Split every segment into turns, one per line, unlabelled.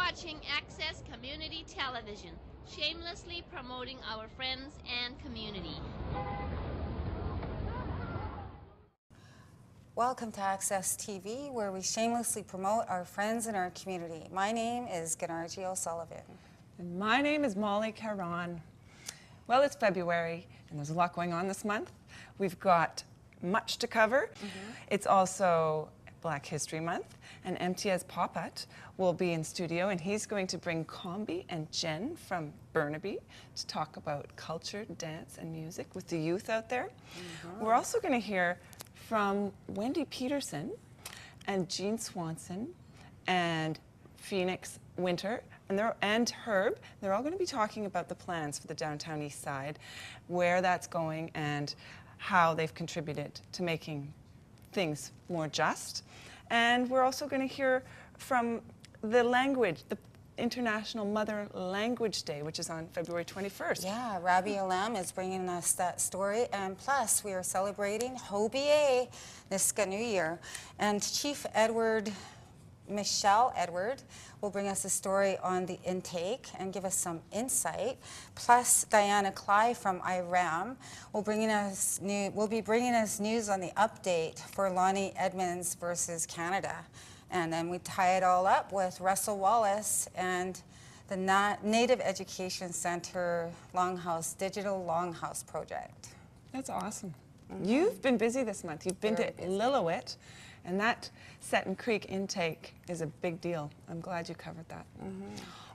watching Access Community Television, shamelessly promoting our friends and community.
Welcome to Access TV, where we shamelessly promote our friends and our community. My name is Ganarji O'Sullivan.
And my name is Molly Caron. Well, it's February, and there's a lot going on this month. We've got much to cover. It's also Black History Month, and MTS Popat will be in studio, and he's going to bring Combi and Jen from Burnaby to talk about culture, dance, and music with the youth out there. We're also going to hear from Wendy Peterson and Jean Swanson and Phoenix Winter and Herb. They're all going to be talking about the plans for the downtown Eastside, where that's going, and how they've contributed to making things more just. And we're also going to hear from the International Mother Language Day, which is on February 21st.
Yeah, Rabbi Alam is bringing us that story, and plus we are celebrating Hobiyee, Nisga'a New Year, and Chief Michelle Edward will bring us a story on the intake and give us some insight. Plus, Diana Cly from IRAM will be bringing us news on the update for Lonnie Edmonds versus Canada. And then we tie it all up with Russell Wallace and the Native Education Center Digital Longhouse project.
That's awesome. You've been busy this month. You've been to Lillooet, and that Seton Creek intake is a big deal. I'm glad you covered that.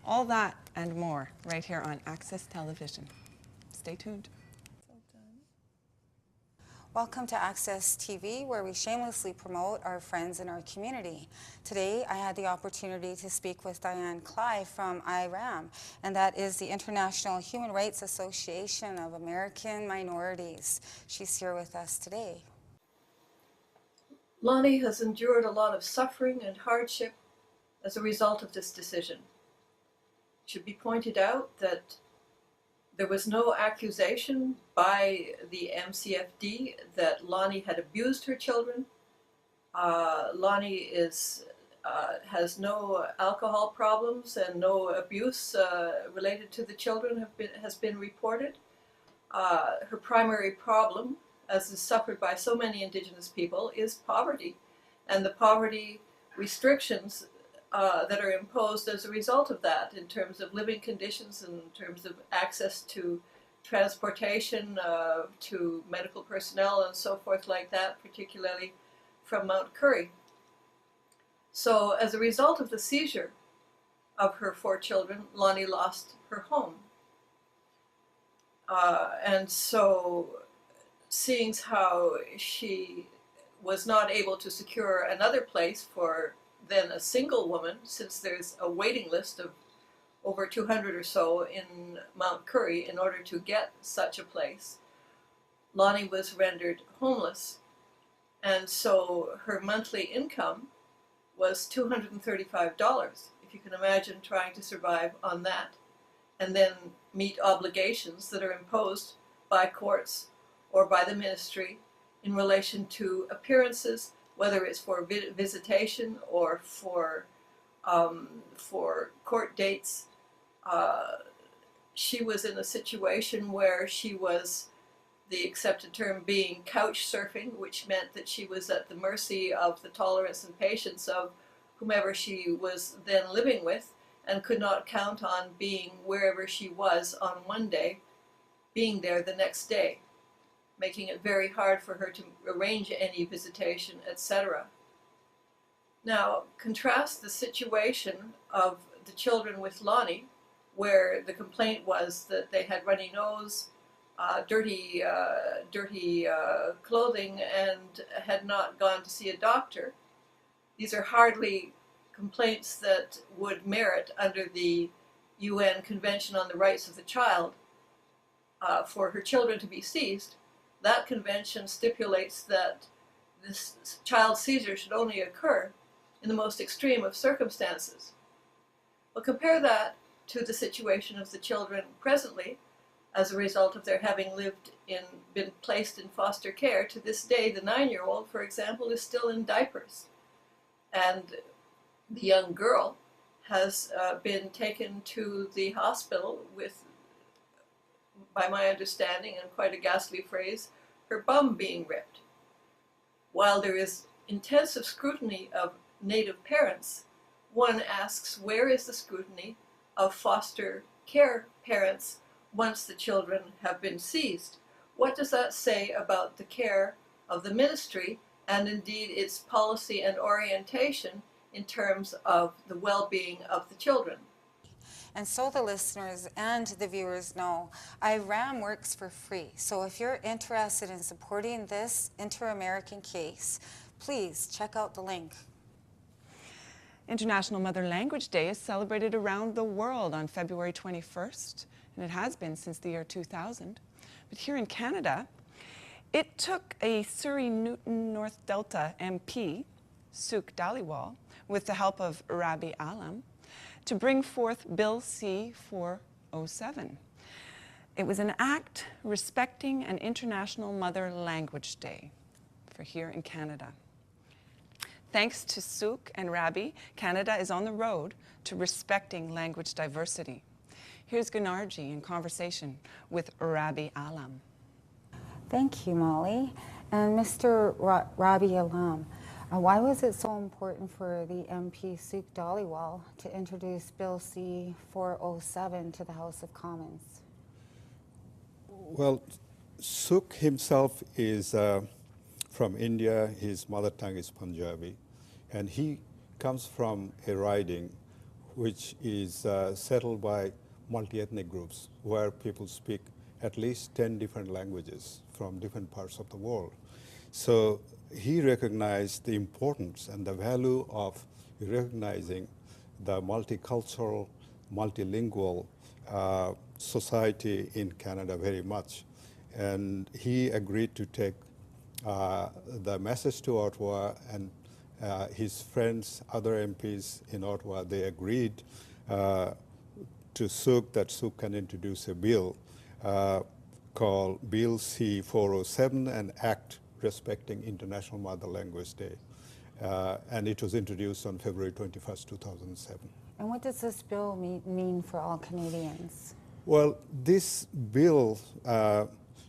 All that and more right here on Access Television. Stay tuned.
Welcome to Access TV, where we shamelessly promote our friends in our community. Today, I had the opportunity to speak with Diane Cly from IRAM, and that is the International Human Rights Association of American Minorities. She's here with us today.
Lonnie has endured a lot of suffering and hardship as a result of this decision. It should be pointed out that there was no accusation by the MCFD that Lonnie had abused her children. Lonnie has no alcohol problems, and no abuse related to the children has been reported. Her primary problem, as is suffered by so many Indigenous people, is poverty, and the poverty restrictions that are imposed as a result of that, in terms of living conditions, in terms of access to transportation, to medical personnel and so forth like that, particularly from Mount Currie. So as a result of the seizure of her 4 children, Lonnie lost her home. And so seeing how she was not able to secure another place for then a single woman, since there's a waiting list of over 200 or so in Mount Currie in order to get such a place, Lonnie was rendered homeless. And so her monthly income was $235. If you can imagine trying to survive on that, and then meet obligations that are imposed by courts or by the ministry in relation to appearances, whether it's for visitation or for court dates. She was in a situation where she was, the accepted term being, couch surfing, which meant that she was at the mercy of the tolerance and patience of whomever she was then living with, and could not count on being wherever she was on one day, being there the next day, making it very hard for her to arrange any visitation, etc. Now, contrast the situation of the children with Lonnie, where the complaint was that they had runny nose, dirty clothing, and had not gone to see a doctor. These are hardly complaints that would merit under the UN Convention on the Rights of the Child for her children to be seized. That convention stipulates that this child seizure should only occur in the most extreme of circumstances. Well, compare that to the situation of the children presently, as a result of their having been placed in foster care. To this day, the 9-year-old, for example, is still in diapers. And the young girl has been taken to the hospital with, by my understanding, and quite a ghastly phrase, her bum being ripped. While there is intensive scrutiny of Native parents, one asks, where is the scrutiny of foster care parents once the children have been seized? What does that say about the care of the ministry and indeed its policy and orientation in terms of the well-being of the children?
And so the listeners and the viewers know, IRAM works for free. So if you're interested in supporting this inter-American case, please check out the link.
International Mother Language Day is celebrated around the world on February 21st, and it has been since the year 2000. But here in Canada, it took a Surrey-Newton North Delta MP, Suk Dhaliwal, with the help of Rabi Alam, to bring forth Bill C-407. It was an act respecting an International Mother Language Day for here in Canada. Thanks to Suk and Rabi, Canada is on the road to respecting language diversity. Here's Gunarji in conversation with Rabi Alam.
Thank you, Molly. And Mr. Rabi Alam, why was it so important for the MP Suk Dhaliwal to introduce Bill C-407 to the House of Commons?
Well, Suk himself is from India. His mother tongue is Punjabi, and he comes from a riding which is settled by multi-ethnic groups, where people speak at least 10 different languages from different parts of the world. So he recognized the importance and the value of recognizing the multicultural, multilingual society in Canada very much. And he agreed to take the message to Ottawa, and his friends, other MPs in Ottawa, they agreed to Suk that Suk can introduce a bill called Bill C-407, an act respecting International Mother Language Day. And it was introduced on February 21st, 2007.
And what does this bill mean for all Canadians?
Well, this bill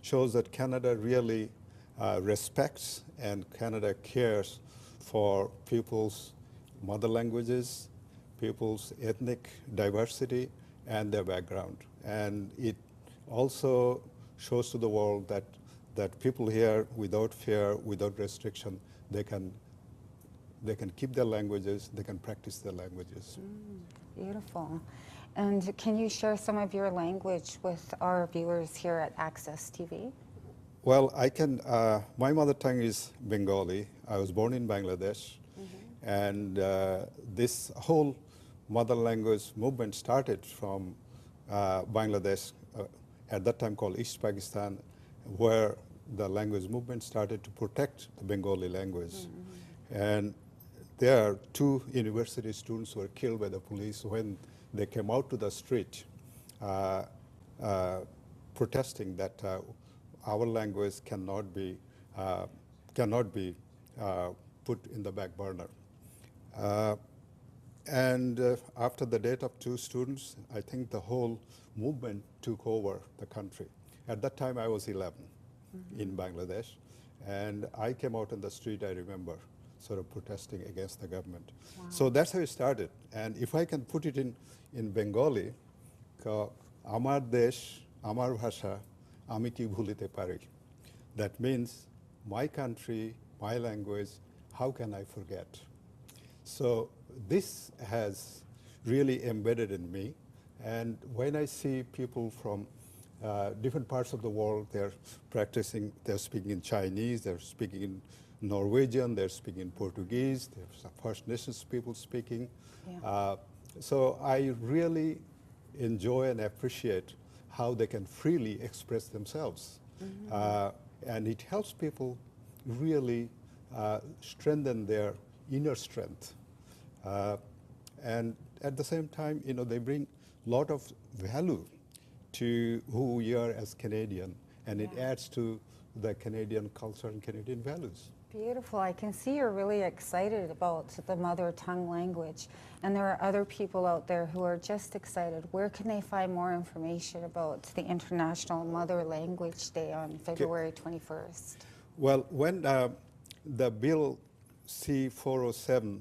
shows that Canada really respects and Canada cares for people's mother languages, people's ethnic diversity, and their background. And it also shows to the world that people here, without fear, without restriction, they can keep their languages, they can practice their languages.
Beautiful. And can you share some of your language with our viewers here at Access TV?
Well, I can. My mother tongue is Bengali. I was born in Bangladesh, and this whole mother language movement started from Bangladesh, at that time called East Pakistan, where the language movement started to protect the Bengali language. And there, 2 university students were killed by the police when they came out to the street protesting that our language cannot be put in the back burner. And after the death of 2 students, I think the whole movement took over the country. At that time, I was 11 in Bangladesh, and I came out on the street, I remember, sort of protesting against the government. Wow. So that's how it started. And if I can put it in Bengali, Amar Desh, Amar Bhasha, Ami ki bhulite pari. That means, my country, my language, how can I forget? So this has really embedded in me. And when I see people from different parts of the world, they're practicing, they're speaking in Chinese, they're speaking in Norwegian, they're speaking in Portuguese, there's First Nations people speaking. Yeah. So I really enjoy and appreciate how they can freely express themselves. And it helps people really strengthen their inner strength. And at the same time, they bring a lot of value to who we are as Canadian, and it adds to the Canadian culture and Canadian values.
Beautiful. I can see you're really excited about the mother tongue language. And there are other people out there who are just excited. Where can they find more information about the International Mother Language Day on February 21st?
Well, when the bill C-407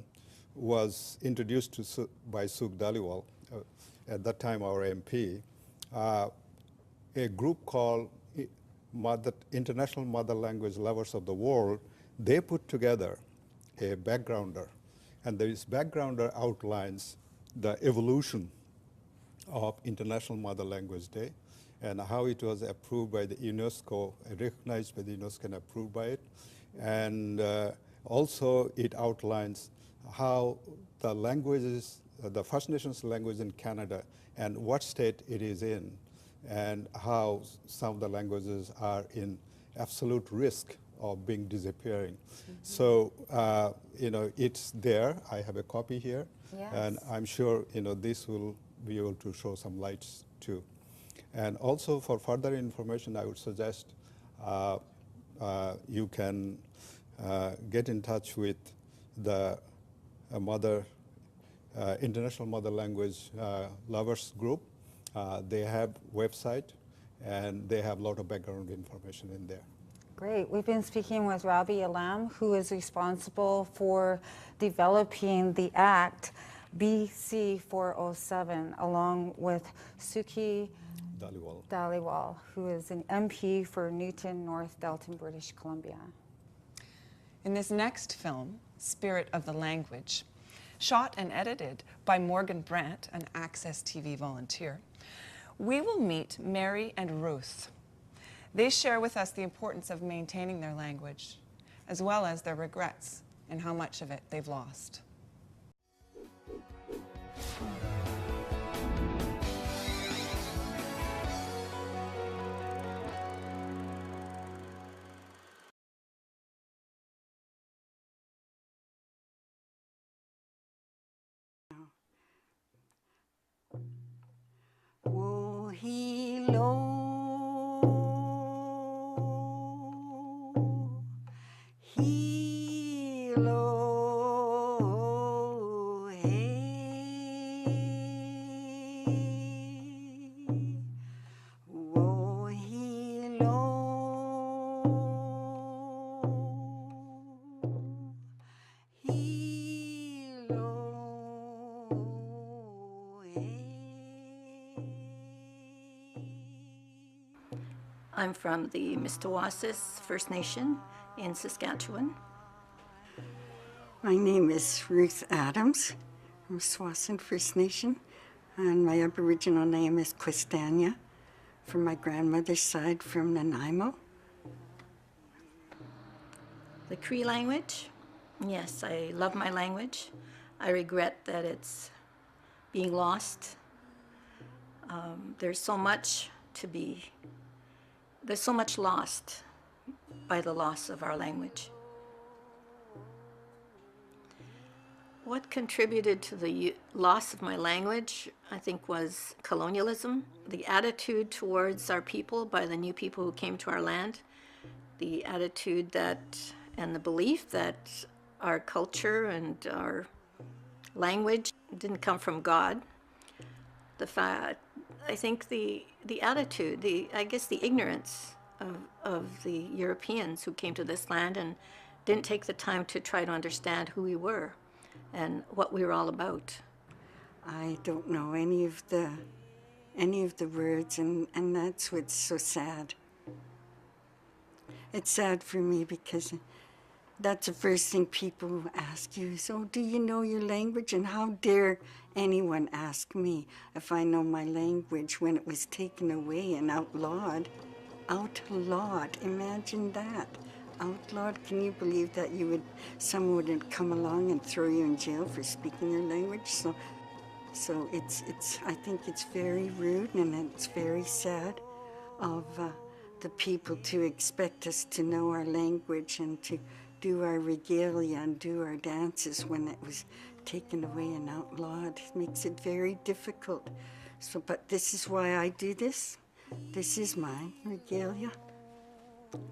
was introduced by Suk Dhaliwal, at that time our MP, a group called International Mother Language Lovers of the World, they put together a backgrounder. And this backgrounder outlines the evolution of International Mother Language Day and how it was approved by the UNESCO, recognized by the UNESCO and approved by it. And also it outlines how the languages, the First Nations language in Canada and what state it is in, and how some of the languages are in absolute risk of being disappearing. So, it's there. I have a copy here.
Yes.
And I'm sure, this will be able to show some lights too. And also for further information, I would suggest you can get in touch with the International Mother Language Lovers Group. They have website and they have a lot of background information in there.
Great. We've been speaking with Robbie Alam, who is responsible for developing the Act BC 407, along with Suki Dhaliwal, who is an MP for Newton, North Delton, British Columbia.
In this next film, Spirit of the Language, shot and edited by Morgan Brandt, an Access TV volunteer, we will meet Mary and Ruth. They share with us the importance of maintaining their language, as well as their regrets and how much of it they've lost.
I'm from the Mistawasis First Nation in Saskatchewan.
My name is Ruth Adams from Swasin First Nation, and my Aboriginal name is Quistania, from my grandmother's side from Nanaimo.
The Cree language, yes, I love my language. I regret that it's being lost. There's so much lost by the loss of our language. What contributed to the loss of my language, I think, was colonialism, the attitude towards our people by the new people who came to our land, the attitude and the belief that our culture and our language didn't come from God. I think the attitude, I guess the ignorance of the Europeans who came to this land and didn't take the time to try to understand who we were and what we were all about.
I don't know any of the words, and that's what's so sad. It's sad for me because that's the first thing people ask you is, oh, do you know your language? And how dare anyone ask me if I know my language when it was taken away and outlawed? Outlawed, imagine that. Outlawed, can you believe that someone would come along and throw you in jail for speaking your language? So I think it's very rude and it's very sad of the people to expect us to know our language and to do our regalia and do our dances when it was taken away and outlawed. It makes it very difficult. But this is why I do this. This is my regalia.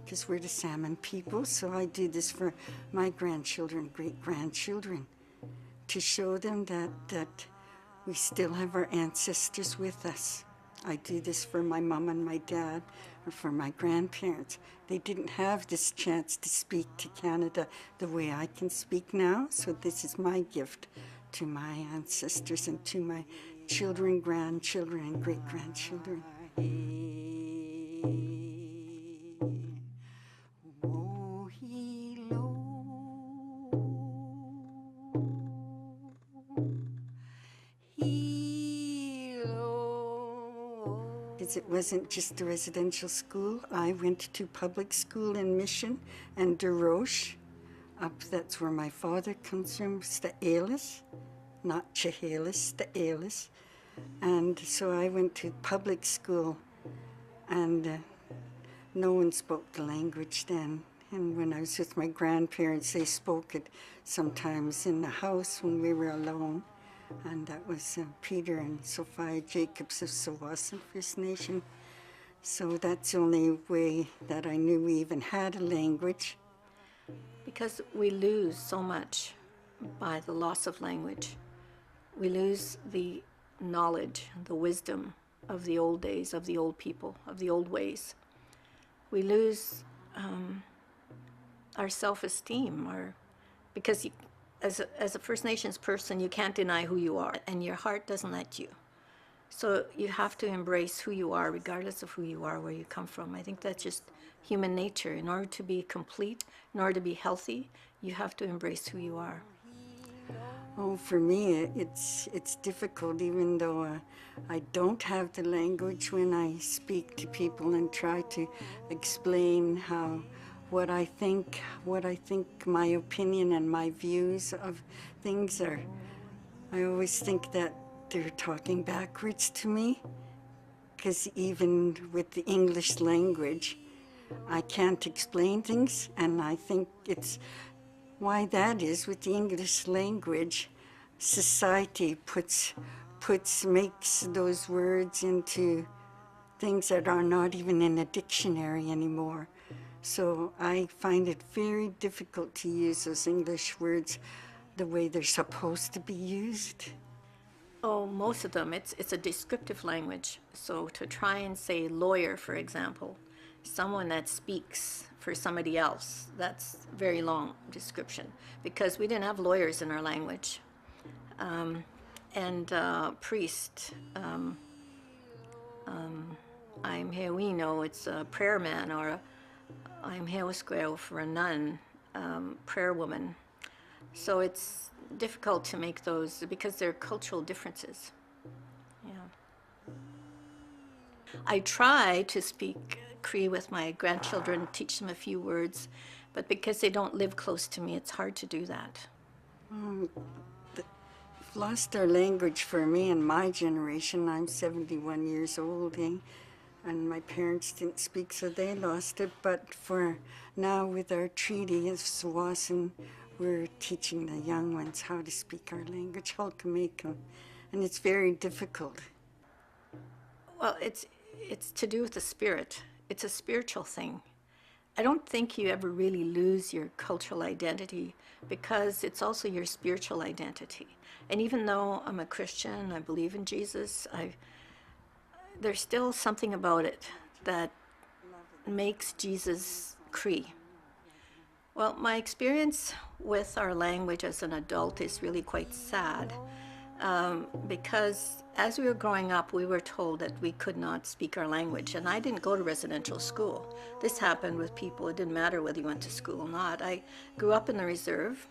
because we're the Salmon people. So I do this for my grandchildren, great-grandchildren, to show them that we still have our ancestors with us. I do this for my mom and my dad, or for my grandparents. They didn't have this chance to speak to Canada the way I can speak now, so this is my gift to my ancestors and to my children, grandchildren, and great-grandchildren. It wasn't just a residential school. I went to public school in Mission and Desroches. That's where my father comes from, Sta'elis, not Chehalis, Sta'elis. And so I went to public school, and no one spoke the language then. And when I was with my grandparents, they spoke it sometimes in the house when we were alone. And that was Peter and Sophia Jacobs of Tsawwassen First Nation. So that's the only way that I knew we even had a language.
Because we lose so much by the loss of language. We lose the knowledge, the wisdom of the old days, of the old people, of the old ways. We lose our self-esteem, because as a First Nations person, you can't deny who you are, and your heart doesn't let you. So you have to embrace who you are, regardless of who you are, where you come from. I think that's just human nature. In order to be complete, in order to be healthy, you have to embrace who you are.
Oh, for me, it's difficult, even though I don't have the language when I speak to people and try to explain what I think my opinion and my views of things are. I always think that they're talking backwards to me, because even with the English language, I can't explain things, and I think it's why that is. With the English language, society makes those words into things that are not even in a dictionary anymore. So I find it very difficult to use those English words the way they're supposed to be used.
Oh, most of them, it's a descriptive language. So to try and say lawyer, for example, someone that speaks for somebody else, that's a very long description, because we didn't have lawyers in our language. Priest, I'm here, we know it's a prayer man, or I'm here for a nun, prayer woman. So it's difficult to make those because they're cultural differences. Yeah. I try to speak Cree with my grandchildren, teach them a few words, but because they don't live close to me, it's hard to do that.
Lost our language for me and my generation. I'm 71 years old, and my parents didn't speak, so they lost it. But for now, with our treaty of Tsawwassen, we're teaching the young ones how to speak our language, Halkamekum, and it's very difficult.
Well, it's to do with the spirit. It's a spiritual thing. I don't think you ever really lose your cultural identity, because it's also your spiritual identity. And even though I'm a Christian, I believe in Jesus, there's still something about it that makes Jesus Cree. Well, my experience with our language as an adult is really quite sad, because as we were growing up, we were told that we could not speak our language. And I didn't go to residential school. This happened with people. It didn't matter whether you went to school or not. I grew up in the reserve,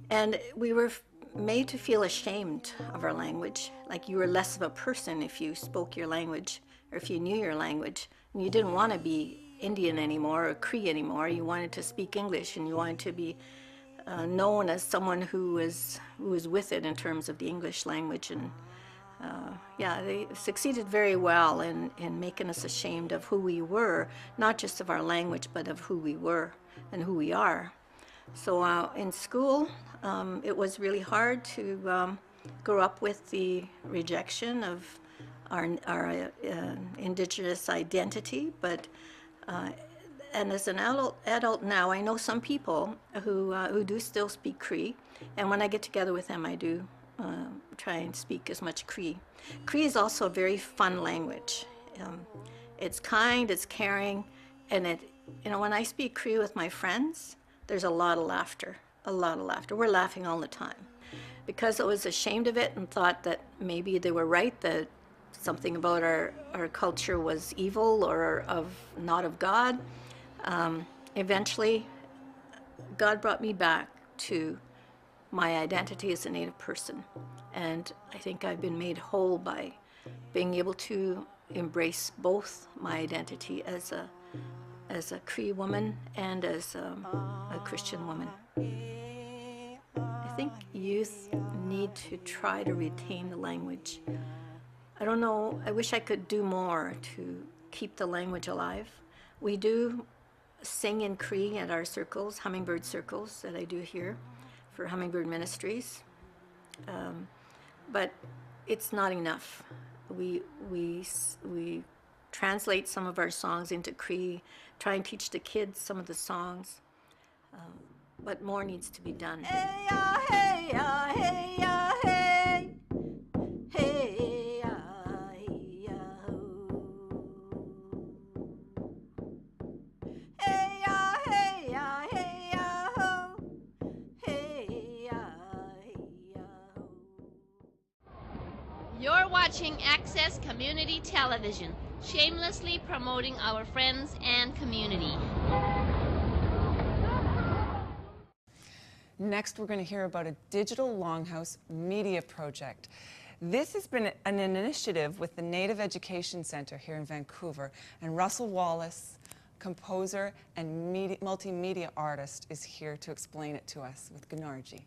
and we were made to feel ashamed of our language, like you were less of a person if you spoke your language or if you knew your language. And you didn't want to be Indian anymore or Cree anymore. You wanted to speak English, and you wanted to be known as someone who was with it in terms of the English language. And yeah, they succeeded very well in making us ashamed of who we were, not just of our language, but of who we were and who we are. So in school, it was really hard to grow up with the rejection of our Indigenous identity, but And as an adult now, I know some people who do still speak Cree, and when I get together with them, I do try and speak as much Cree. Cree is also a very fun language. It's kind, it's caring, and when I speak Cree with my friends, there's a lot of laughter, a lot of laughter. We're laughing all the time. Because I was ashamed of it and thought that maybe they were right, that something about our culture was evil or not of God. Eventually, God brought me back to my identity as a Native person. And I think I've been made whole by being able to embrace both my identity as a Cree woman and as a Christian woman. I think youth need to try to retain the language. I don't know, I wish I could do more to keep the language alive. We do sing in Cree at our circles, hummingbird circles that I do here for Hummingbird Ministries. But it's not enough. We translate some of our songs into Cree, try and teach the kids some of the songs, but more needs to be done. Hey ya, hey ya, hey ya, hey, hey ya, hey ya, hey ya, hey ya, hey ya, ho, hey ya, hey ya.
You're watching Access Community Television, shamelessly promoting our friends and community.
Next, we're going to hear about a digital longhouse media project. This has been an initiative with the Native Education Center here in Vancouver, and Russell Wallace, composer and multimedia artist, is here to explain it to us with Gunarji.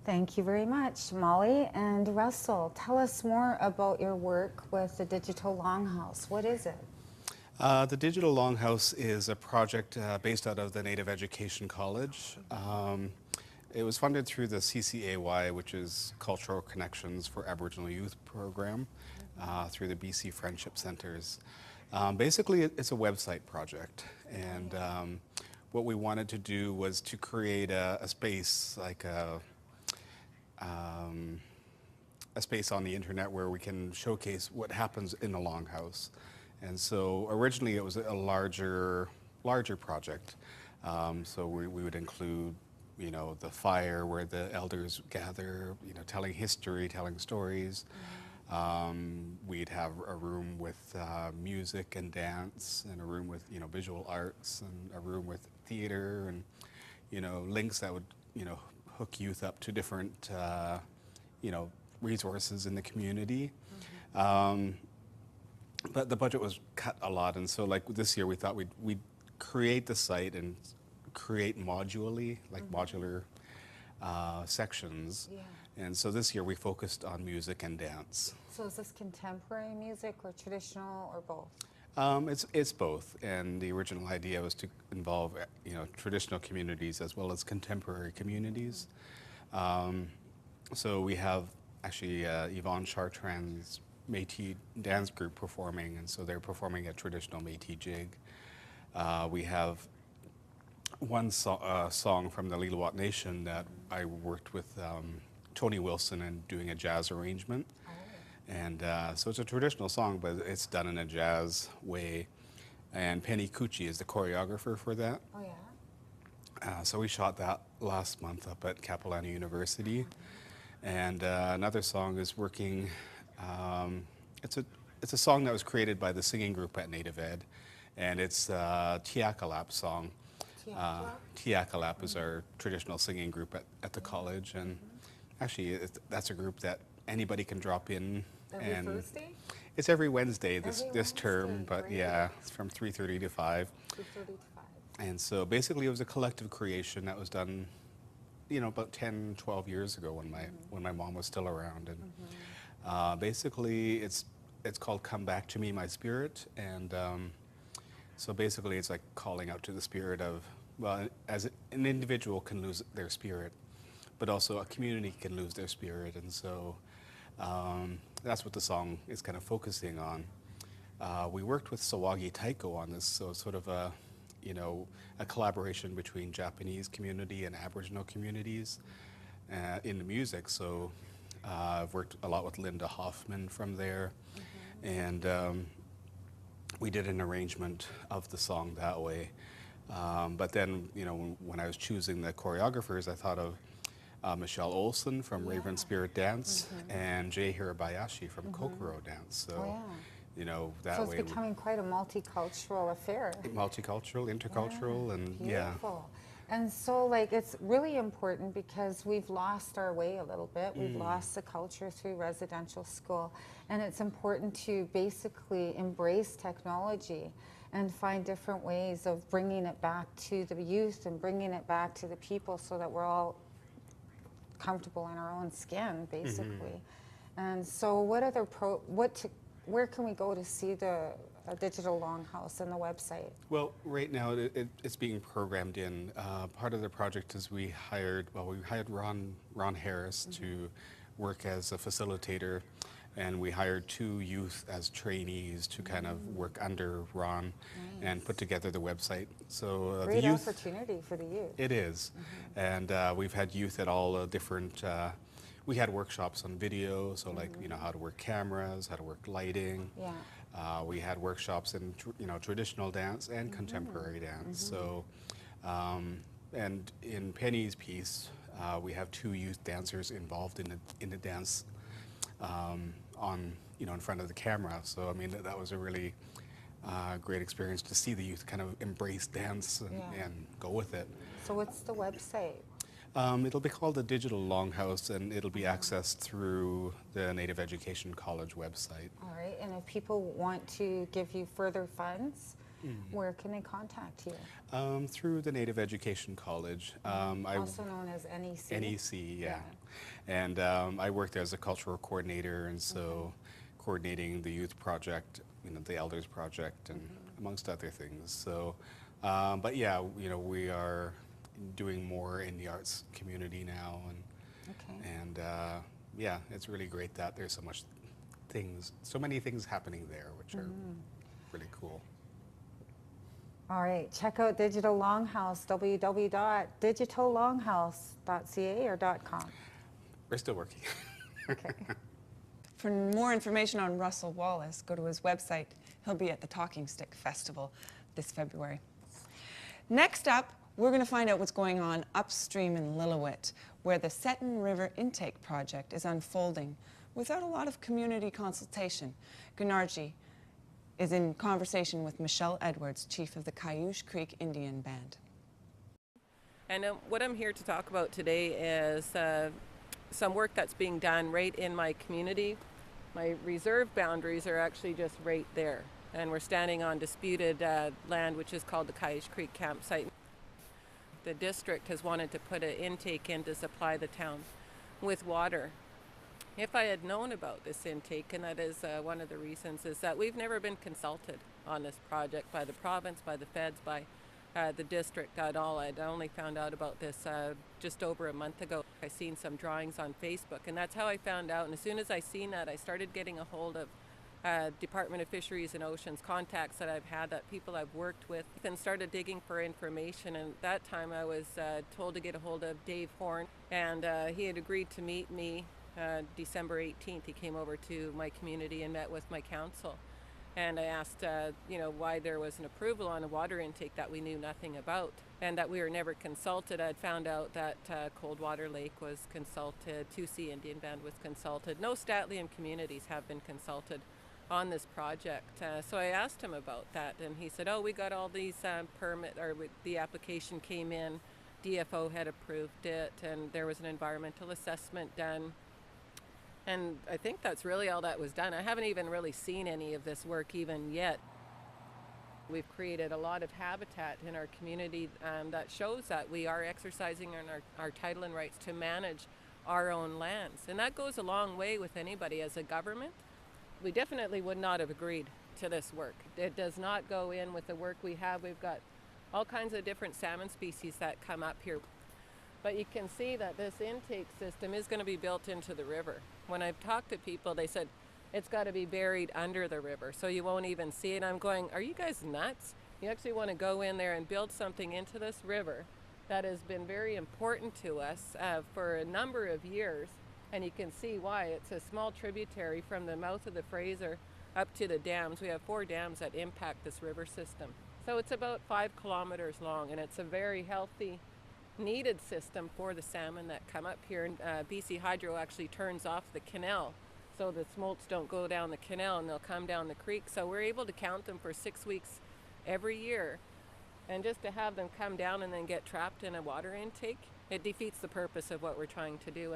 Thank you very much, Molly. And Russell, tell us more about your work with the Digital Longhouse. What is it?
The Digital Longhouse is a project based out of the Native Education College. It was funded through the CCAY, which is Cultural Connections for Aboriginal Youth program, through the BC Friendship Centers. Basically, it's a website project, and what we wanted to do was to create a space, like a space on the internet where we can showcase what happens in the Longhouse. And so originally it was a larger project. So we would include, the fire where the elders gather, telling history, telling stories. We'd have a room with music and dance, and a room with, visual arts, and a room with theater, and, links that would, hook youth up to different, resources in the community. But the budget was cut a lot, and so like this year we thought we'd create the site and create modularly, like modular sections. Yeah. And so this year we focused on music and dance.
So is this contemporary music or traditional or both?
It's both, and the original idea was to involve traditional communities as well as contemporary communities. So we have actually Yvonne Chartrand's Métis dance group performing, and so they're performing a traditional Métis jig. We have one song from the Lillooet Nation that I worked with Tony Wilson and doing a jazz arrangement. Oh. And so it's a traditional song, but it's done in a jazz way. And Penny Cucci is the choreographer for that.
Oh, yeah?
So we shot that last month up at Capilano University. And another song is working. It's a song that was created by the singing group at Native Ed, and it's a Tiakalap song. Tiakalap is our traditional singing group at the college, and actually that's a group that anybody can drop in.
Every Thursday?
It's every Wednesday this term, but great. Yeah, it's from 3:30 to 5. 3:30 to 5. And so basically it was a collective creation that was done, about 10, 12 years ago when my mom was still around. And basically it's called Come Back to Me, My Spirit. And so basically it's like calling out to the spirit of, well, as an individual can lose their spirit, but also a community can lose their spirit. And so that's what the song is kind of focusing on. we worked with Sawagi Taiko on this, so sort of a, you know, a collaboration between Japanese community and Aboriginal communities in the music. So I've worked a lot with Linda Hoffman from there, and we did an arrangement of the song that way. But then, you know, when I was choosing the choreographers, I thought of Michelle Olsen from Raven Spirit Dance and Jay Hirabayashi from Kokoro Dance. So, you know, that
So
way.
it's becoming quite a multicultural affair.
Multicultural, intercultural, and
Beautiful. And so, like, it's really important because we've lost our way a little bit. We've lost the culture through residential school. And it's important to basically embrace technology and find different ways of bringing it back to the youth and bringing it back to the people so that we're all comfortable in our own skin, basically. And so what other where can we go to see the digital longhouse and the website?
Well, right now it's being programmed in. Part of the project is we hired Ron Harris to work as a facilitator, and we hired 2 youth as trainees to kind of work under Ron and put together the website. So
Great
the youth
opportunity for the youth.
It is, and we've had youth at all different. We had workshops on video, so like, you know, how to work cameras, how to work lighting.
Yeah.
We had workshops in traditional dance and contemporary dance. So, and in Penny's piece, we have 2 youth dancers involved in the dance in front of the camera. So I mean that was a really great experience to see the youth kind of embrace dance and go with it.
So what's the website?
It'll be called the Digital Longhouse, and it'll be accessed through the Native Education College website.
All right, and if people want to give you further funds, where can they contact you?
Through the Native Education College.
Also known as NEC?
NEC, yeah. And I worked as a cultural coordinator, and so coordinating the youth project, you know, the Elders Project, and amongst other things. So, but yeah, you know, we are doing more in the arts community now, and yeah, it's really great that there's so many things happening there, which are really cool.
All right, check out Digital Longhouse, www.digitallonghouse.ca or .com.
We're still working.
Okay.
For more information on Russell Wallace, go to his website. He'll be at the Talking Stick Festival this February. Next up, we're going to find out what's going on upstream in Lillooet, where the Seton River Intake Project is unfolding without a lot of community consultation. Gunarji is in conversation with Michelle Edwards, chief of the Cayoosh Creek Indian Band.
And what I'm here to talk about today is some work that's being done right in my community. My reserve boundaries are actually just right there, and we're standing on disputed land, which is called the Cayoosh Creek campsite. The district has wanted to put an intake in to supply the town with water. If I had known about this intake, and that is one of the reasons, is that we've never been consulted on this project by the province, by the feds, by the district at all. I'd only found out about this just over a month ago. I seen some drawings on Facebook, and that's how I found out. And as soon as I seen that, I started getting a hold of Department of Fisheries and Oceans contacts that I've had, that people I've worked with, and started digging for information. And at that time I was told to get a hold of Dave Horn, and he had agreed to meet me December 18th. He came over to my community and met with my council. And I asked, why there was an approval on a water intake that we knew nothing about, and that we were never consulted. I'd found out that Coldwater Lake was consulted, 2C Indian Band was consulted. No Statlium communities have been consulted on this project. So I asked him about that, and he said, we got all these the application came in, DFO had approved it, and there was an environmental assessment done. And I think that's really all that was done. I haven't even really seen any of this work even yet. We've created a lot of habitat in our community that shows that we are exercising our title and rights to manage our own lands. And that goes a long way with anybody. As a government, we definitely would not have agreed to this work. It does not go in with the work we have. We've got all kinds of different salmon species that come up here. But you can see that this intake system is going to be built into the river. When I've talked to people, they said, It's got to be buried under the river, so you won't even see it. I'm going, are you guys nuts? You actually want to go in there and build something into this river that has been very important to us for a number of years, and you can see why. It's a small tributary from the mouth of the Fraser up to the dams. We have 4 dams that impact this river system. So it's about 5 kilometers long, and it's a very healthy, needed system for the salmon that come up here. And BC Hydro actually turns off the canal so the smolts don't go down the canal and they'll come down the creek. So we're able to count them for 6 weeks every year. And just to have them come down and then get trapped in a water intake, it defeats the purpose of what we're trying to do.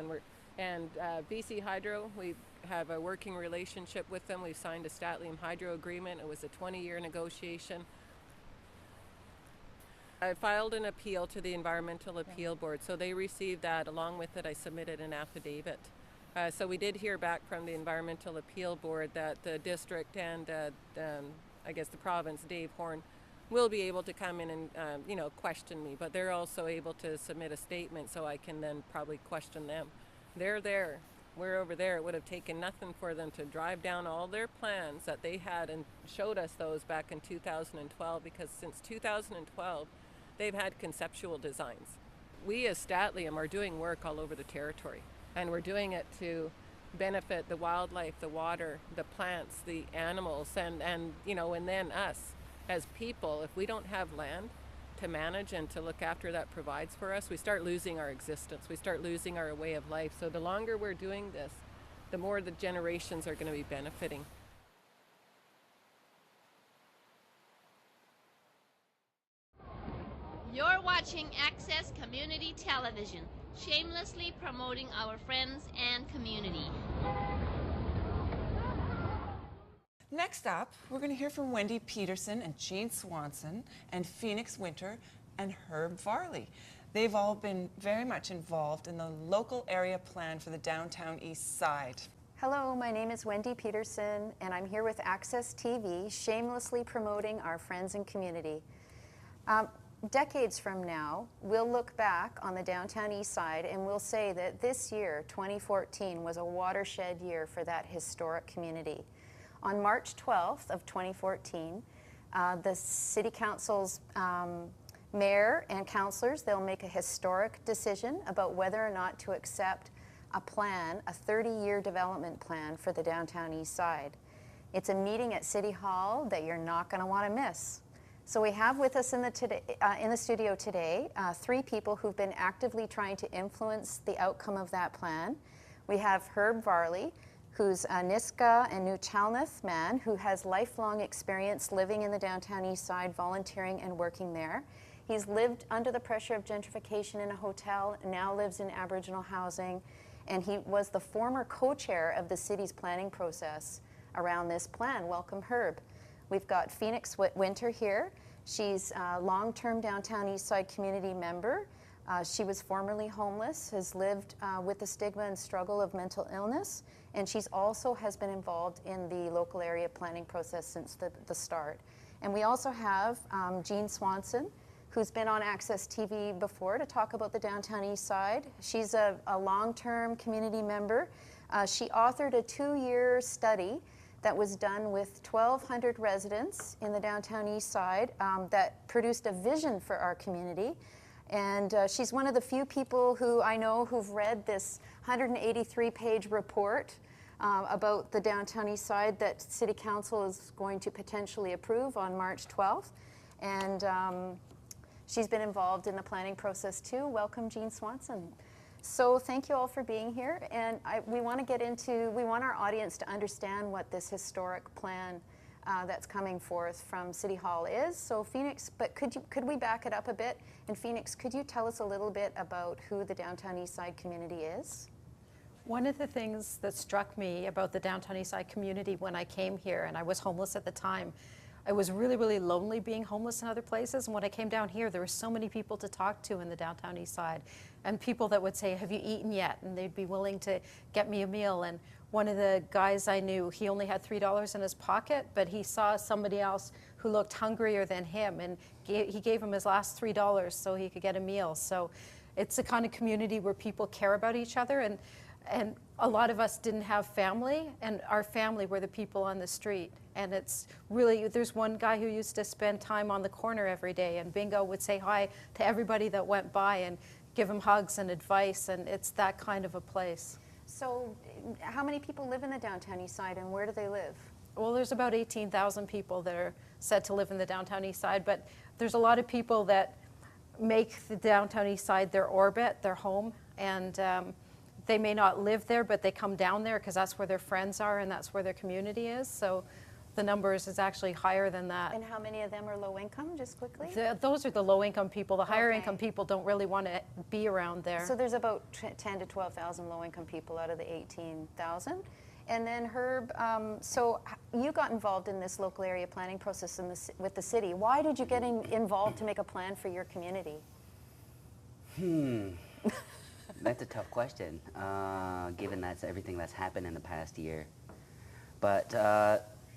And BC Hydro, we have a working relationship with them. We've signed a Statlium Hydro agreement. It was a 20-year negotiation. I filed an appeal to the Environmental Appeal Board, so they received that. Along with it, I submitted an affidavit. So we did hear back from the Environmental Appeal Board that the district and I guess the province, Dave Horn, will be able to come in and question me, but they're also able to submit a statement so I can then probably question them. They're there. We're over there. It would have taken nothing for them to drive down all their plans that they had and showed us those back in 2012, because since 2012, they've had conceptual designs. We as Statlium are doing work all over the territory, and we're doing it to benefit the wildlife, the water, the plants, the animals, and then us as people. If we don't have land to manage and to look after that provides for us, we start losing our existence. We start losing our way of life. So the longer we're doing this, the more the generations are going to be benefiting.
You're watching Access Community Television, shamelessly promoting our friends and community.
Next up, we're going to hear from Wendy Peterson and Jean Swanson and Phoenix Winter and Herb Varley. They've all been very much involved in the local area plan for the downtown East Side.
Hello, my name is Wendy Peterson, and I'm here with Access TV, shamelessly promoting our friends and community. Decades from now, we'll look back on the downtown East Side and we'll say that this year, 2014, was a watershed year for that historic community. On March 12th of 2014, the City Council's mayor and councillors, they'll make a historic decision about whether or not to accept a plan, a 30-year development plan for the downtown East Side. It's a meeting at City Hall that you're not going to want to miss. So we have with us in the studio today 3 people who've been actively trying to influence the outcome of that plan. We have Herb Varley, who's a Nisga'a and New Chalmouth man who has lifelong experience living in the downtown East Side, volunteering and working there. He's lived under the pressure of gentrification in a hotel, now lives in Aboriginal housing, and he was the former co-chair of the city's planning process around this plan. Welcome, Herb. We've got Phoenix Winter here. She's a long-term downtown East Side community member. She was formerly homeless, has lived with the stigma and struggle of mental illness, and she's also has been involved in the local area planning process since the start. And we also have Jean Swanson, who's been on Access TV before to talk about the downtown East Side. She's a long-term community member. She authored a 2-year study that was done with 1,200 residents in the downtown East Side that produced a vision for our community. And she's one of the few people who I know who've read this 183-page report about the downtown East Side that City Council is going to potentially approve on March 12th. And she's been involved in the planning process too. Welcome, Jean Swanson. So thank you all for being here, and we want our audience to understand what this historic plan that's coming forth from City Hall is. So Phoenix, but could we back it up a bit? And Phoenix, could you tell us a little bit about who the downtown East Side community is?
One of the things that struck me about the downtown East Side community when I came here, and I was homeless at the time, I was really, really lonely being homeless in other places. And when I came down here, there were so many people to talk to in the downtown East Side. And people that would say, have you eaten yet? And they'd be willing to get me a meal. And one of the guys I knew, he only had $3 in his pocket, but he saw somebody else who looked hungrier than him. And he gave him his last $3 so he could get a meal. So it's the kind of community where people care about each other. And
And a lot of us didn't have family, and our family were the people on the street. And it's really, there's one guy who used to spend time on the corner every day, and Bingo would say hi to everybody that went by and give them hugs and advice, and it's that kind of a place.
So how many people live in the downtown Eastside, and where do they live?
Well, there's about 18,000 people that are said to live in the downtown Eastside, but there's a lot of people that make the downtown Eastside their orbit, their home, and they may not live there, but they come down there because that's where their friends are and that's where their community is. So the numbers is actually higher than that.
And how many of them are low income, just quickly?
Those are the low income people. The higher
Okay.
income people don't really want to be around there.
So there's about 10 to 12,000 low income people out of the 18,000. And then Herb, so you got involved in this local area planning process with the city. Why did you get involved to make a plan for your community?
That's a tough question, given that's everything that's happened in the past year. But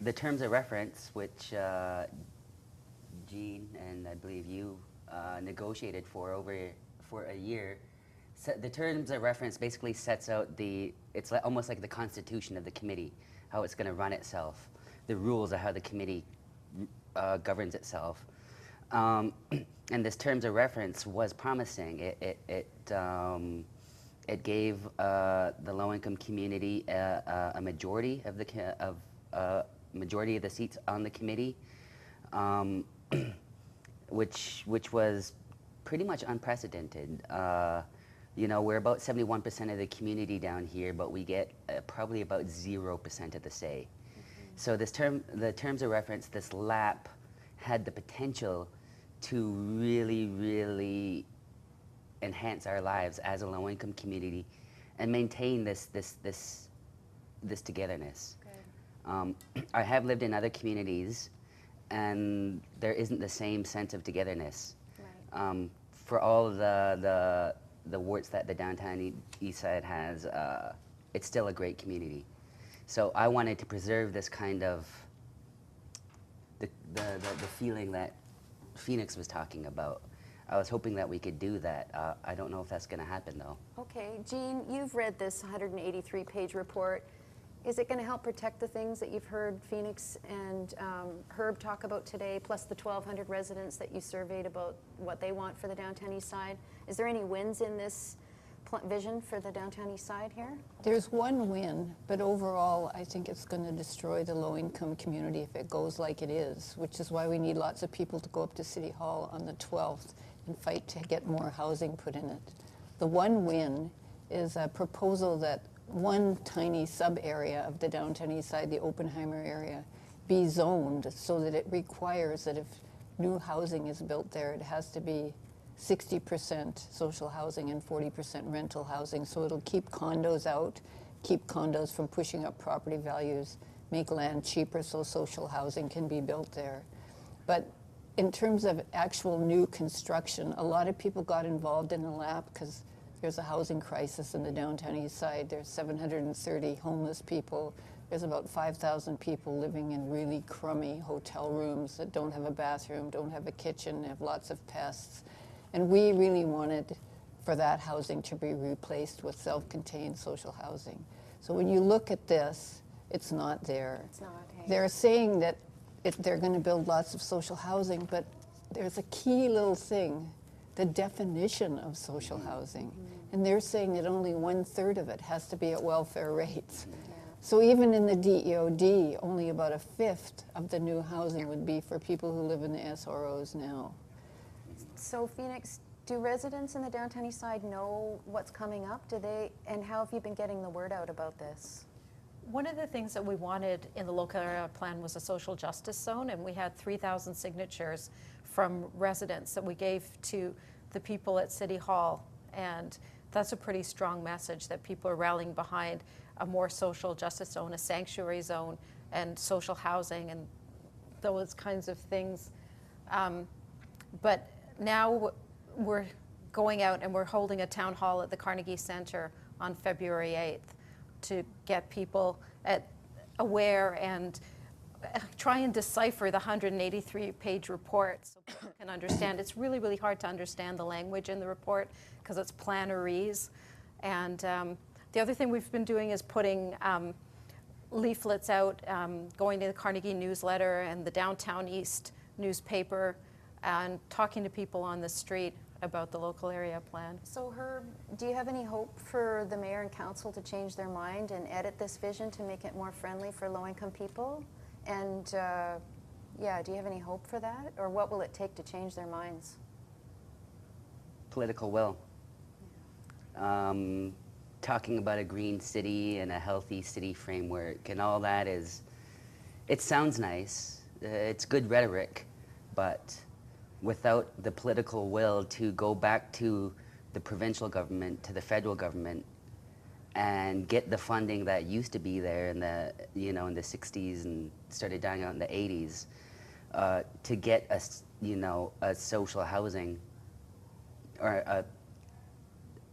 the terms of reference, which Jean and I believe you negotiated for a year, the terms of reference basically sets out it's almost like the constitution of the committee, how it's going to run itself, the rules of how the committee governs itself. And this terms of reference was promising. It gave the low-income community a majority of the seats on the committee, which was pretty much unprecedented. You know, we're about 71% of the community down here, but we get probably about 0% of the say. So the terms of reference, this LAP, had the potential to really, really enhance our lives as a low-income community and maintain this togetherness. I have lived in other communities, and there isn't the same sense of togetherness. Right. For all the warts that the downtown Eastside has, it's still a great community. So I wanted to preserve this kind of the feeling that Phoenix was talking about. I was hoping that we could do that. I don't know if that's going to happen, though.
Okay, Jean, you've read this 183-page report. Is it going to help protect the things that you've heard Phoenix and Herb talk about today, plus the 1,200 residents that you surveyed about what they want for the downtown Eastside? Is there any wins in this vision for the downtown Eastside here?
There's one win, but overall I think it's going to destroy the low-income community if it goes like it is, which is why we need lots of people to go up to City Hall on the 12th and fight to get more housing put in it. The one win is a proposal that one tiny sub-area of the downtown Eastside, the Oppenheimer area, be zoned so that it requires that if new housing is built there, it has to be 60% social housing and 40% rental housing. So it'll keep condos out, keep condos from pushing up property values, make land cheaper so social housing can be built there. But in terms of actual new construction, a lot of people got involved in the LAP because there's a housing crisis in the downtown Eastside. There's 730 homeless people. There's about 5,000 people living in really crummy hotel rooms that don't have a bathroom, don't have a kitchen, have lots of pests. And we really wanted for that housing to be replaced with self-contained social housing. So when you look at this, it's not there.
It's not, hey.
They're saying that they're going to build lots of social housing, but there's a key little thing, the definition of social housing. And they're saying that only 1/3 of it has to be at welfare rates. So even in the DEOD, only about 1/5 of the new housing would be for people who live in the SROs now.
So Phoenix, do residents in the downtown Eastside know what's coming up? Do they, and how have you been getting the word out about this?
One of the things that we wanted in the local area plan was a social justice zone, and we had 3,000 signatures from residents that we gave to the people at City Hall. And that's a pretty strong message that people are rallying behind a more social justice zone, a sanctuary zone, and social housing, and those kinds of things. But now we're going out and we're holding a town hall at the Carnegie Center on February 8th to get people aware and try and decipher the 183-page report so people can understand. It's really, really hard to understand the language in the report because it's planarese. And The other thing we've been doing is putting leaflets out, going to the Carnegie newsletter and the Downtown East newspaper, and talking to people on the street about the local area plan.
So Herb, do you have any hope for the mayor and council to change their mind and edit this vision to make it more friendly for low-income people? And yeah, do you have any hope for that? Or what will it take to change their minds?
Political will. Talking about a green city and a healthy city framework and all that it sounds nice. It's good rhetoric, but without the political will to go back to the provincial government, to the federal government, and get the funding that used to be there in the, in the 60s and started dying out in the 80s, to get a social housing or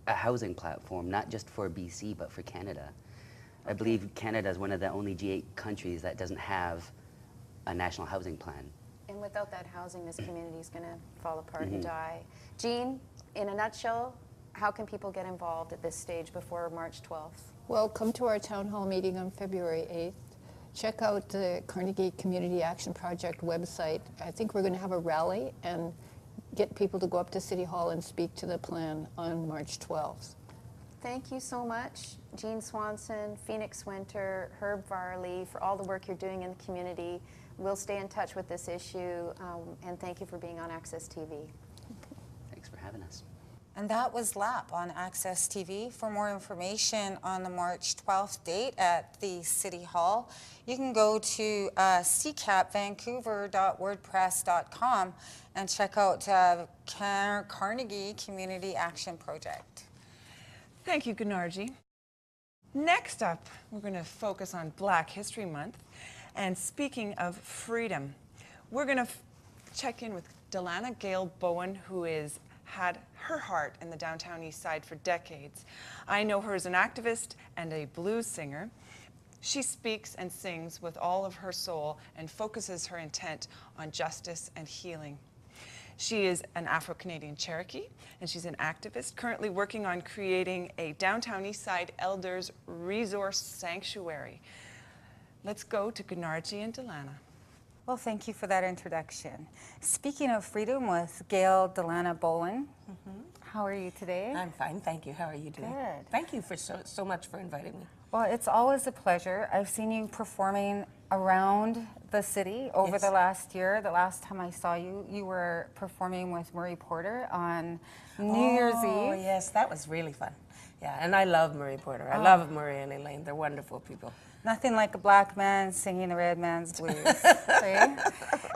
a housing platform, not just for BC, but for Canada. I believe Canada is one of the only G8 countries that doesn't have a national housing plan.
And without that housing, this community is going to fall apart and die. Jean, in a nutshell, how can people get involved at this stage before March 12th?
Well, come to our town hall meeting on February 8th. Check out the Carnegie Community Action Project website. I think we're going to have a rally and get people to go up to City Hall and speak to the plan on March 12th.
Thank you so much, Jean Swanson, Phoenix Winter, Herb Varley, for all the work you're doing in the community. We'll stay in touch with this issue, and thank you for being on Access TV.
Thanks for having us.
And that was LAP on Access TV. For more information on the March 12th date at the City Hall, you can go to ccapvancouver.wordpress.com and check out Carnegie Community Action Project.
Thank you, Gunarji. Next up, we're going to focus on Black History Month. And speaking of freedom, we're going to check in with Delana Gale Bowen, who has had her heart in the downtown Eastside for decades. I know her as an activist and a blues singer. She speaks and sings with all of her soul and focuses her intent on justice and healing. She is an Afro-Canadian Cherokee, and she's an activist currently working on creating a downtown Eastside Elders Resource Sanctuary. Let's go to Gunarji and Delana.
Well, thank you for that introduction. Speaking of freedom with Gail Delana Bowen, how are you today?
I'm fine, thank you. How are you doing?
Good.
Thank you for so much for inviting me.
Well, it's always a pleasure. I've seen you performing around the city over the last year. The last time I saw you, you were performing with Murray Porter on New Year's Eve.
Oh, yes, that was really fun. Yeah, and I love Murray Porter. I love Murray and Elaine. They're wonderful people.
Nothing like a black man singing the red man's blues, right?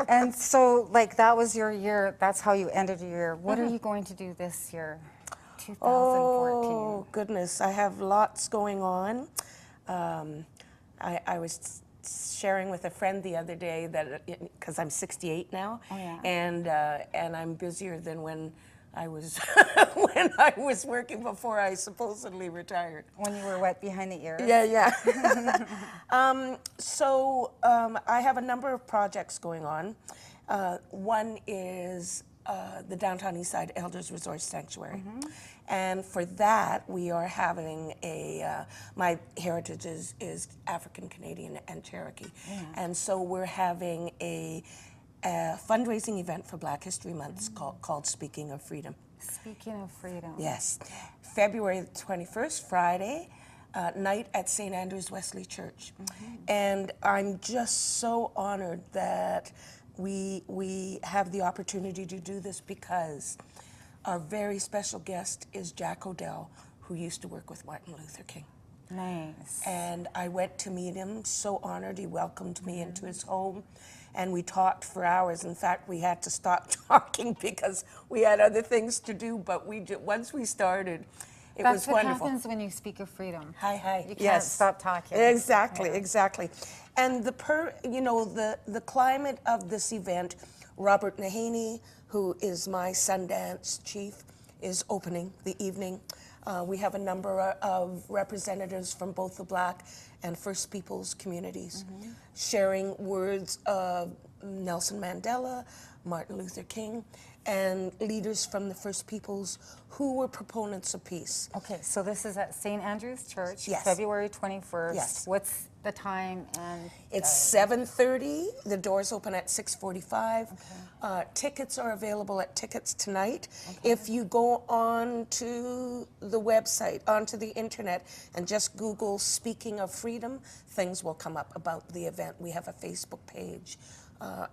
And so, like, that was your year. That's how you ended your year. What are you going to do this year, 2014?
Oh, goodness. I have lots going on. I was sharing with a friend the other day that, because I'm 68 now, and I'm busier than when I was when I was working before I supposedly retired.
When you were wet behind the ears.
Yeah. I have a number of projects going on. One is the Downtown Eastside Elders Resource Sanctuary. And for that, we are having my heritage is African Canadian and Cherokee. And so we're having a fundraising event for Black History Month called Speaking of Freedom.
Speaking of freedom.
Yes. February 21st, Friday, night at St. Andrew's Wesley Church. And I'm just so honored that we have the opportunity to do this because our very special guest is Jack O'Dell, who used to work with Martin Luther King.
Nice.
And I went to meet him, so honored. He welcomed me into his home, and we talked for hours. In fact, we had to stop talking because we had other things to do, but once we started, it was wonderful.
That's what happens when you speak of freedom.
Hi.
You can't stop talking.
Exactly. And the climate of this event, Robert Nahaney, who is my Sundance chief, is opening the evening. We have a number of representatives from both the Black and First Peoples communities sharing words of Nelson Mandela, Martin Luther King, and leaders from the First Peoples who were proponents of peace.
Okay, so this is at St. Andrew's Church,
Yes.
February 21st.
Yes.
What's the time and?
It's 7:30. The doors open at 6:45. Tickets are available at Tickets Tonight. If you go on to the website, onto the internet, and just Google "Speaking of Freedom," things will come up about the event. We have a Facebook page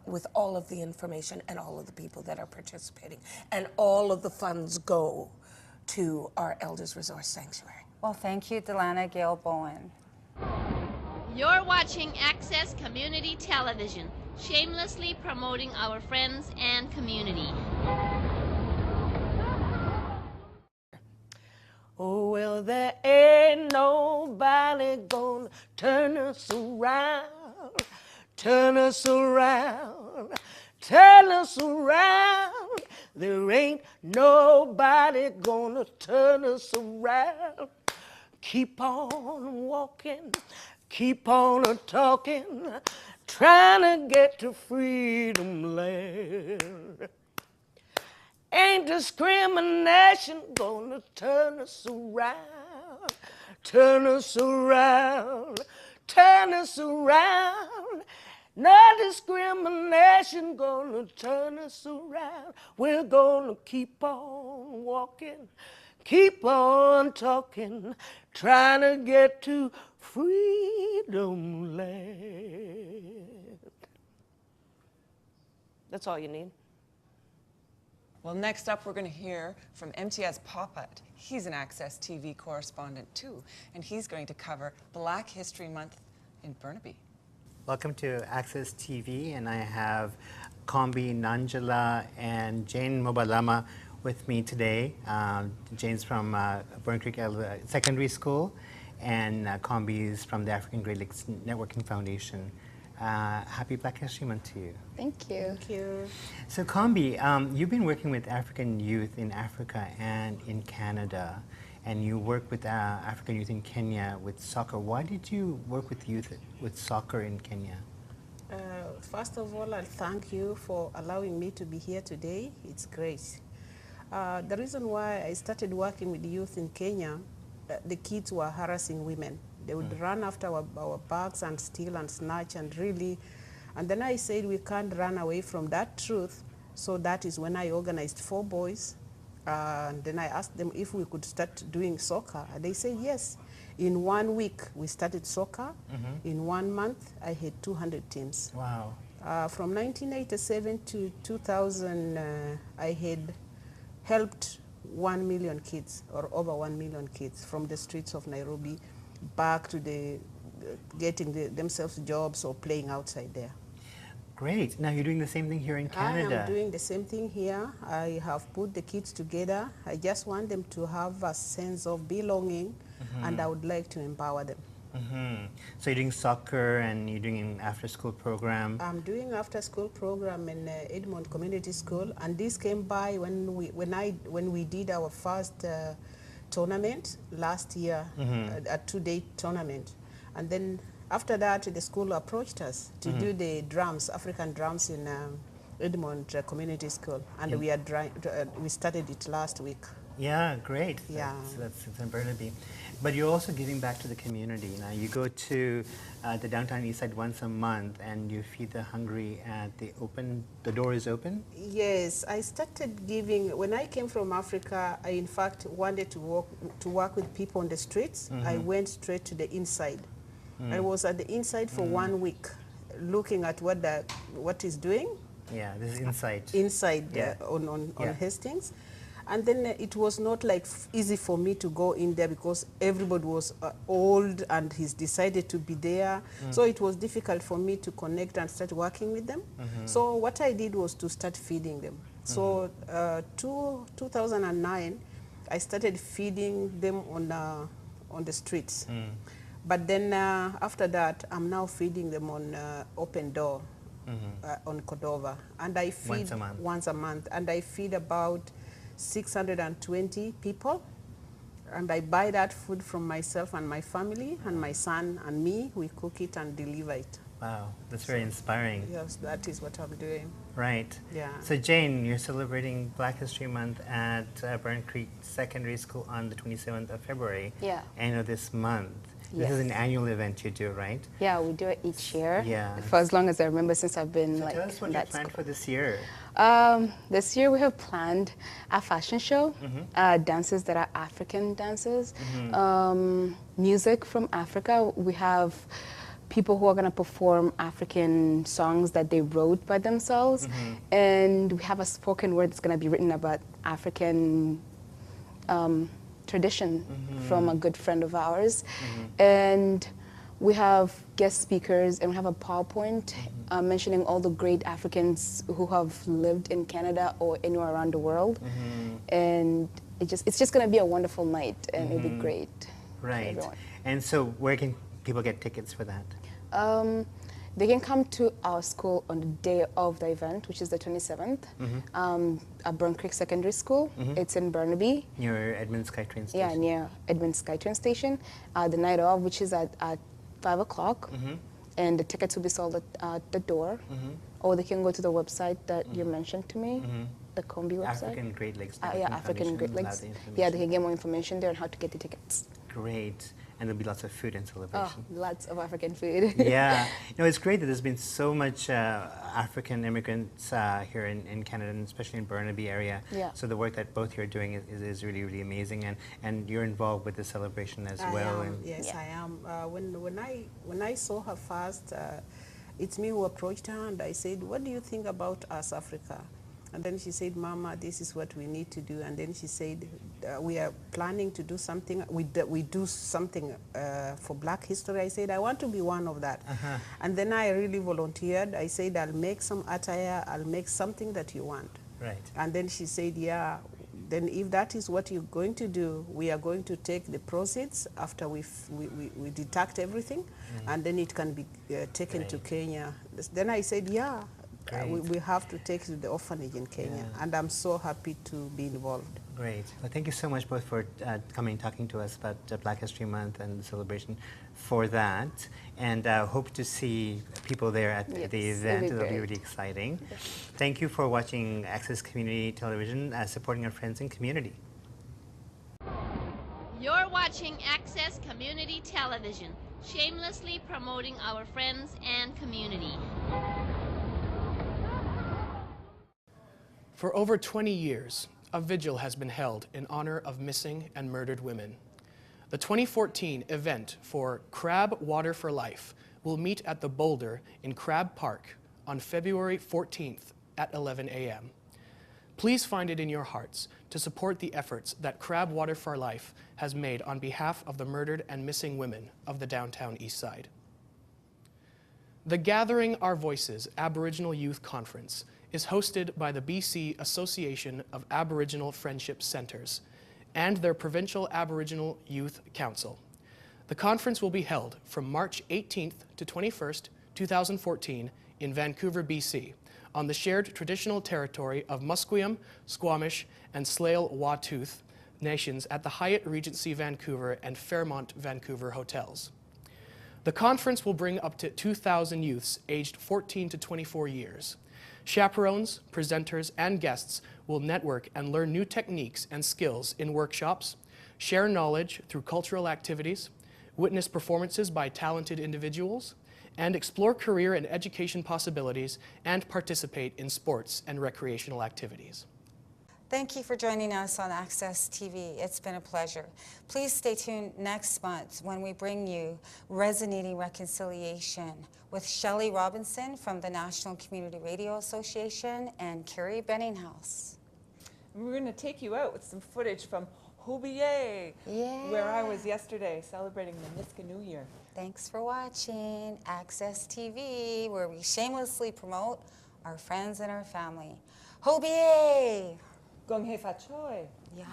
with all of the information and all of the people that are participating. And all of the funds go to our Elders Resource Sanctuary.
Well, thank you, Delana Gail Bowen.
You're watching Access Community Television, shamelessly promoting our friends and community.
Oh, well, there ain't nobody gonna turn us around, turn us around, turn us around. There ain't nobody gonna turn us around. Keep on walking, keep on talking, trying to get to freedom land. Ain't discrimination gonna turn us around, turn us around, turn us around. No discrimination gonna turn us around. We're gonna keep on walking, keep on talking, trying to get to freedom land. That's all you need.
Well, next up, we're going to hear from MTS Poppet. He's an Access TV correspondent, too, and he's going to cover Black History Month in Burnaby.
Welcome to Access TV, and I have Kombi Nanjala and Jane Mobalama with me today. Jane's from Burn Creek Secondary School, and Kombi is from the African Great Lakes Networking Foundation. Happy Black History Month to you.
Thank you.
Thank you.
So Kombi, you've been working with African youth in Africa and in Canada, and you work with African youth in Kenya with soccer. Why did you work with youth with soccer in Kenya?
First of all, I'll thank you for allowing me to be here today. It's great. The reason why I started working with youth in Kenya, the kids were harassing women. They would run after our bags and steal and snatch and really, and then I said we can't run away from that truth. So that is when I organized 4 boys. And then I asked them if we could start doing soccer. And they said yes. In 1 week, we started soccer. In 1 month, I had 200 teams.
Wow.
From 1987 to 2000, I had helped 1 million kids, or over 1 million kids, from the streets of Nairobi back to the getting themselves jobs or playing outside there.
Great. Now you're doing the same thing here in Canada.
I am doing the same thing here. I have put the kids together. I just want them to have a sense of belonging, and I would like to empower them.
So you're doing soccer and you're doing an after-school program.
I'm doing after-school program in Edmond Community School, and this came by when we did our first tournament last year, a 2-day tournament, and then after that the school approached us to do the drums, African drums in Edmond Community School, and we started it last week.
Yeah, great.
Yeah.
That's in Burnaby. But you're also giving back to the community. Now you go to the downtown Eastside once a month and you feed the hungry at the door is open?
Yes, I started giving, when I came from Africa, I in fact wanted to work with people on the streets. I went straight to the inside. I was at the inside for 1 week, looking at what is doing.
Yeah, this is inside.
Inside on Hastings. And then it was not like easy for me to go in there because everybody was old and he's decided to be there. So it was difficult for me to connect and start working with them. So what I did was to start feeding them. So 2009, I started feeding them on the streets. But then after that, I'm now feeding them on Open Door on Cordova. And I feed once a month. And I feed about 620 people, and I buy that food from myself and my family, and my son and me, we cook it and deliver it.
Wow, that's very inspiring.
Yes, that is what I'm doing.
Right.
Yeah.
So Jane, you're celebrating Black History Month at Burn Creek Secondary School on the 27th of February.
Yeah.
End of this month.
Yes.
This is an annual event you do, right?
Yeah, we do it each year.
Yeah.
For as long as I remember, since I've been
So
like.
tell us what you planned for this year.
This year we have planned a fashion show, dances that are African dances, music from Africa. We have people who are going to perform African songs that they wrote by themselves, and we have a spoken word that's going to be written about African tradition from a good friend of ours. And we have guest speakers, and we have a PowerPoint mentioning all the great Africans who have lived in Canada or anywhere around the world. And it's just going to be a wonderful night, and it'll be great for
Right.
everyone.
And so where can people get tickets for that?
They can come to our school on the day of the event, which is the 27th, at Burn Creek Secondary School. It's in Burnaby.
Near Edmund SkyTrain Station.
Yeah, near Edmund SkyTrain Station. The night of, which is at 5 o'clock. And the tickets will be sold at the door. Or they can go to the website that you mentioned to me, the Combi website.
African Great Lakes.
Yeah, African Great Lakes. Yeah, they can get more information there on how to get the tickets.
Great. And there'll be lots of food and celebration.
Oh, lots of African food.
Yeah. You know, it's great that there's been so much African immigrants here in Canada, and especially in Burnaby area.
Yeah.
So the work that both you're doing is really, really amazing. And you're involved with the celebration as well.
I am, yes, I am. When I saw her first, it's me who approached her, and I said, "What do you think about us, Africa?" And then she said, "Mama, this is what we need to do." And then she said, "We are planning to do something. We do something for Black History." I said, "I want to be one of that." And then I really volunteered. I said, "I'll make some attire. I'll make something that you want."
Right.
And then she said, "Yeah. Then if that is what you're going to do, we are going to take the proceeds after we deduct everything, and then it can be taken to Kenya." Then I said, "Yeah." We have to take to the orphanage in Kenya, and I'm so happy to be involved.
Great. Well, thank you so much both for coming and talking to us about Black History Month and the celebration for that. And hope to see people there at the event. It'll be really exciting. Thank you for watching Access Community Television, supporting our friends and community.
You're watching Access Community Television, shamelessly promoting our friends and community.
For over 20 years, a vigil has been held in honor of missing and murdered women. The 2014 event for Crab Water for Life will meet at the Boulder in Crab Park on February 14th at 11 a.m. Please find it in your hearts to support the efforts that Crab Water for Life has made on behalf of the murdered and missing women of the downtown Eastside. The Gathering Our Voices Aboriginal Youth Conference is hosted by the BC Association of Aboriginal Friendship Centres and their Provincial Aboriginal Youth Council. The conference will be held from March 18th to 21st, 2014 in Vancouver, BC, on the shared traditional territory of Musqueam, Squamish, and Tsleil-Waututh nations at the Hyatt Regency Vancouver and Fairmont Vancouver hotels. The conference will bring up to 2,000 youths aged 14 to 24 years. Chaperones, presenters, and guests will network and learn new techniques and skills in workshops, share knowledge through cultural activities, witness performances by talented individuals, and explore career and education possibilities and participate in sports and recreational activities.
Thank you for joining us on Access TV. It's been a pleasure. Please stay tuned next month when we bring you Resonating Reconciliation with Shelley Robinson from the National Community Radio Association and Carrie Benninghouse.
We're going to take you out with some footage from Hobiyee, where I was yesterday celebrating the Nisga'a New Year.
Thanks for watching Access TV, where we shamelessly promote our friends and our family. Hobiyee!
Gong hei fa choi.
Yeah.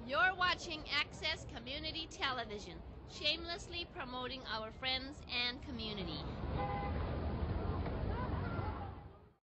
You're watching Access Community Television, shamelessly promoting our friends and community.